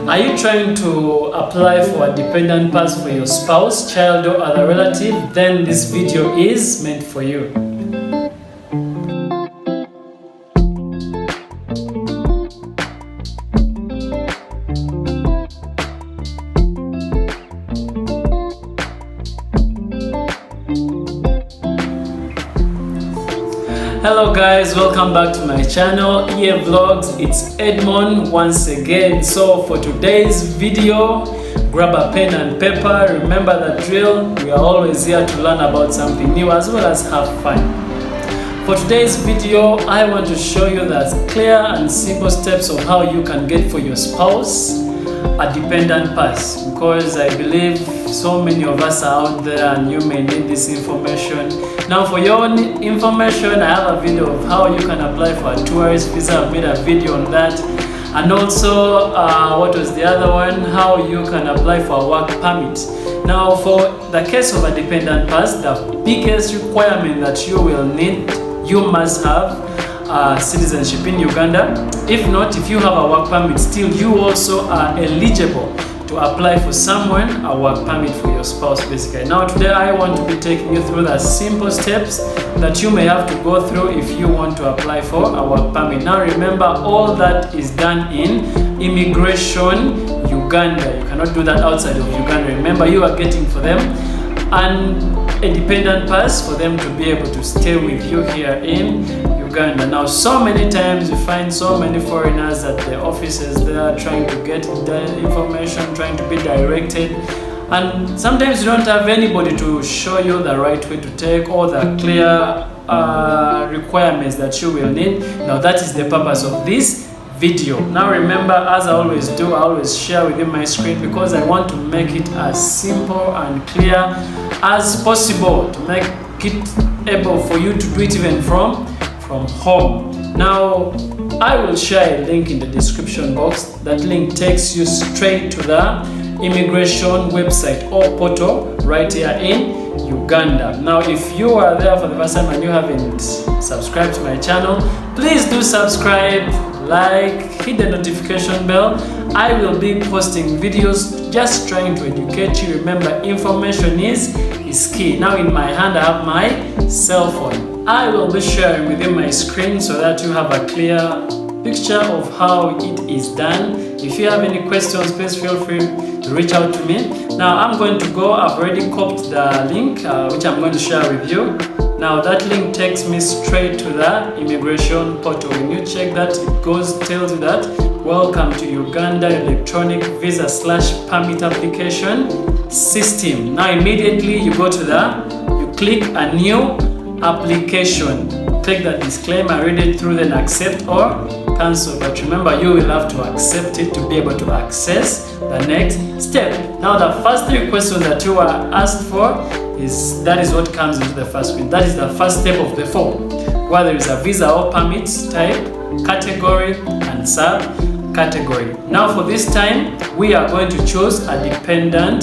Are you trying to apply for a dependent pass for your spouse, child, or other relative? Then this video is meant for you. Hello guys, welcome back to my channel, EA Vlogs. It's Edmond once again. So for today's video, grab a pen and paper. Remember the drill. We are always here to learn about something new as well as have fun. For today's video, I want to show you the clear and simple steps of how you can get for your spouse a dependent pass, because I believe so many of us are out there and you may need this information. Now for your own information, I have a video of how you can apply for a tourist visa. I've made a video on that. And also, what was the other one? How you can apply for a work permit. Now for the case of a dependent pass, the biggest requirement that you will need, you must have citizenship in Uganda. If not, if you have a work permit, still you also are eligible to apply for someone a work permit for your spouse basically. Now today I want to be taking you through the simple steps that you may have to go through if you want to apply for a work permit. Now remember, all that is done in Immigration Uganda. You cannot do that outside of Uganda. Remember, you are getting for them and a dependent pass for them to be able to stay with you here in Uganda. Now so many times you find so many foreigners at the offices there trying to get the information, trying to be directed, and sometimes you don't have anybody to show you the right way to take or the clear requirements that you will need. Now that is the purpose of this video. Now remember, as I always do, I always share within my screen because I want to make it as simple and clear as possible, to make it able for you to do it even from home. Now I will share a link in the description box. That link takes you straight to the immigration website or portal right here in Uganda. Now if you are there for the first time and you haven't subscribed to my channel, please do subscribe, like, hit the notification bell. I will be posting videos just trying to educate you. Remember, information is key. Now in my hand I have my cell phone. I will be sharing within my screen so that you have a clear picture of how it is done. If you have any questions, please feel free to reach out to me. Now I'm going to go. I've already copied the link which I'm going to share with you. Now that link takes me straight to the immigration portal. When you check that, it tells you that welcome to Uganda electronic visa / permit application system. Now immediately you go to you click a new application, click the disclaimer, read it through, then accept or cancel. But remember, you will have to accept it to be able to access the next step. Now the first 3 questions that you are asked for is what comes into the first screen. That is the first step of the 4, where there is a visa or permit type, category and sub category. Now for this time we are going to choose a dependent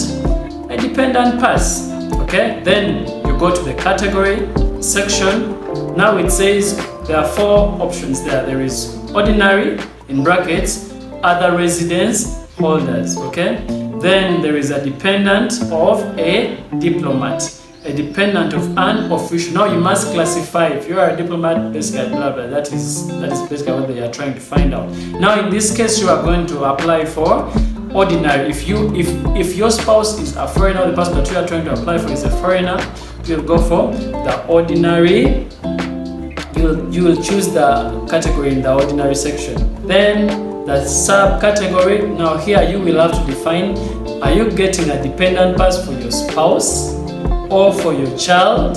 pass. Okay, then you go to the category section. Now it says there are 4 options there. There is ordinary, in brackets, other residence holders. Okay, then there is a dependent of a diplomat, a dependent of an official. Now you must classify if you are a diplomat, basically blah blah. That is basically what they are trying to find out. Now in this case you are going to apply for ordinary. If your spouse is a foreigner, the person that you are trying to apply for is a foreigner, you'll go for the ordinary. You will choose the category in the ordinary section. Then the subcategory. Now here you will have to define, are you getting a dependent pass for your spouse or for your child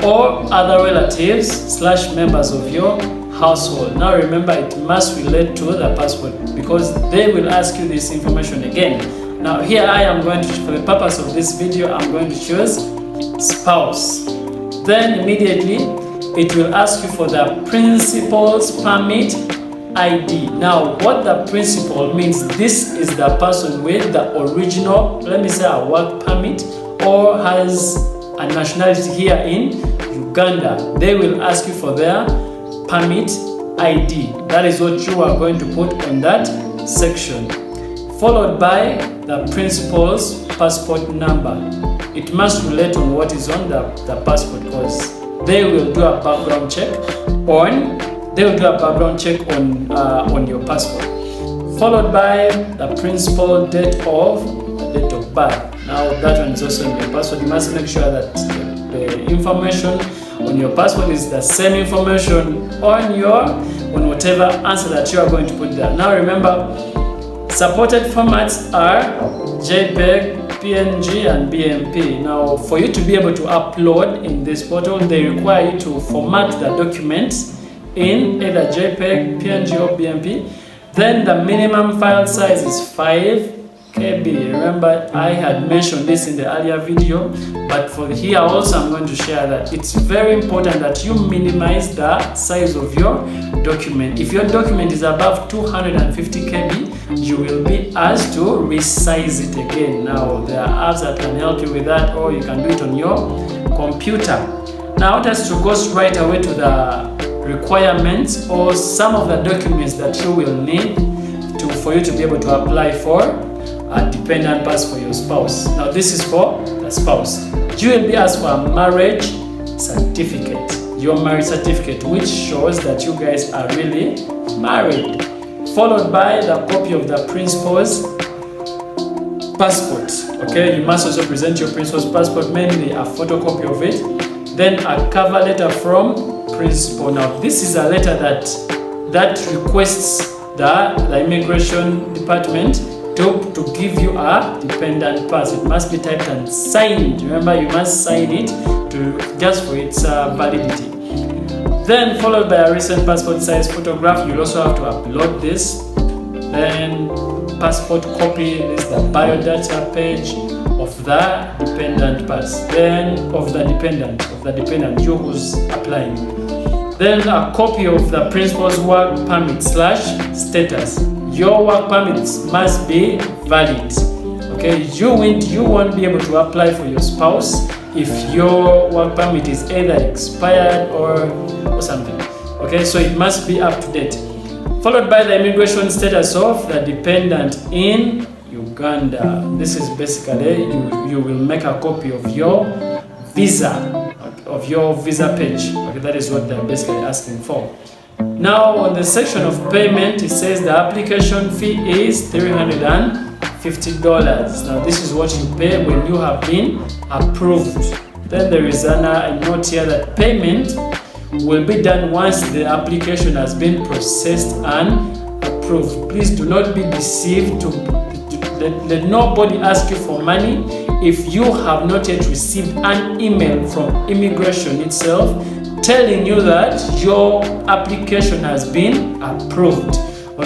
or other relatives / members of your household. Now remember, it must relate to the passport because they will ask you this information again. Now here I am going to, for the purpose of this video, I'm going to choose spouse. Then immediately it will ask you for the principal's permit ID. Now what the principal means, this is the person with the original, let me say, a work permit or has a nationality here in Uganda. They will ask you for their permit ID. That is what you are going to put on that section. followed by the principal's passport number. It must relate on what is on the passport, because they will do a background check on your passport. Followed by the principal date of birth. Now that one is also in your passport. You must make sure that the information on your passport is the same information on whatever answer that you are going to put there. Now remember, supported formats are JPEG, PNG and BMP. Now for you to be able to upload in this portal, they require you to format the documents in either JPEG, PNG or BMP. Then the minimum file size is 5 KB. Remember, I had mentioned this in the earlier video, but for here also I'm going to share that it's very important that you minimize the size of your document. If your document is above 250 KB, you will be asked to resize it again. Now there are apps that can help you with that, or you can do it on your computer. Now I want us to go straight away to the requirements or some of the documents that you will need for you to be able to apply for a dependent pass for your spouse. Now this is for the spouse. You will be asked for a marriage certificate, your marriage certificate, which shows that you guys are really married. Followed by the copy of the principal's passport. Okay, you must also present your principal's passport, mainly a photocopy of it. Then a cover letter from principal. Now this is a letter that requests the immigration department to give you a dependent pass. It must be typed and signed. Remember, you must sign it just for its validity. Then followed by a recent passport size photograph. You'll also have to upload this. Then passport copy. This is the biodata page of the dependent pass. Then of the dependent, you who's applying. Then a copy of the principal's work permit / status. Your work permits must be valid. Okay, you won't be able to apply for your spouse if your work permit is either expired or something. Okay, so it must be up to date. Followed by the immigration status of the dependent in Uganda. This is basically you will make a copy of your visa page. Okay, that is what they're basically asking for. Now on the section of payment, it says the application fee is $350. Now this is what you pay when you have been approved. Then there is a note here that payment will be done once the application has been processed and approved. Please do not be deceived. Let nobody ask you for money if you have not yet received an email from immigration itself telling you that your application has been approved.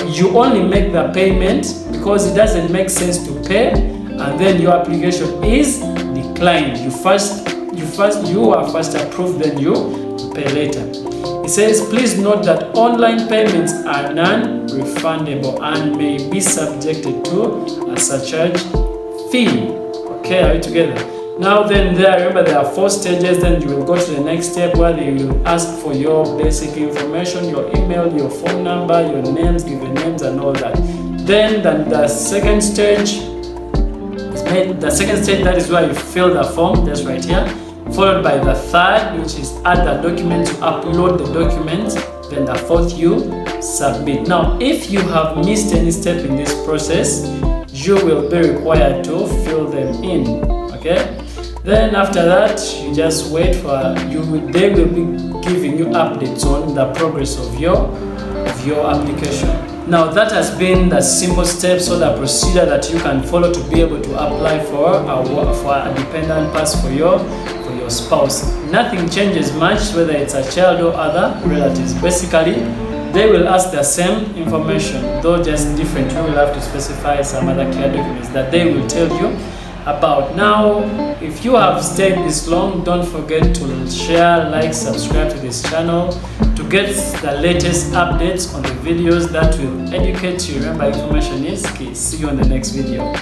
You only make the payment because it doesn't make sense to pay and then your application is declined. You are first approved, then you pay later. It says, please note that online payments are non-refundable and may be subjected to a surcharge fee. Okay, are we together? Now then remember there are 4 stages. Then you will go to the next step where they will ask for your basic information, your email, your phone number, your names, given names and all that. Then the second stage, that is where you fill the form, that's right here. Followed by the third, which is add the document, to upload the document. Then the fourth, you submit. Now if you have missed any step in this process, you will be required to fill them in. Okay, then after that you just wait for they will be giving you updates on the progress of your application. Now that has been the simple steps or the procedure that you can follow to be able to apply for a dependent pass for your spouse. Nothing changes much whether it's a child or other relatives. Basically they will ask the same information, though just different. You will have to specify some other clear documents that they will tell you about. Now if you have stayed this long, don't forget to share, like, subscribe to this channel to get the latest updates on the videos that will educate you. Remember, information is key. See you on the next video.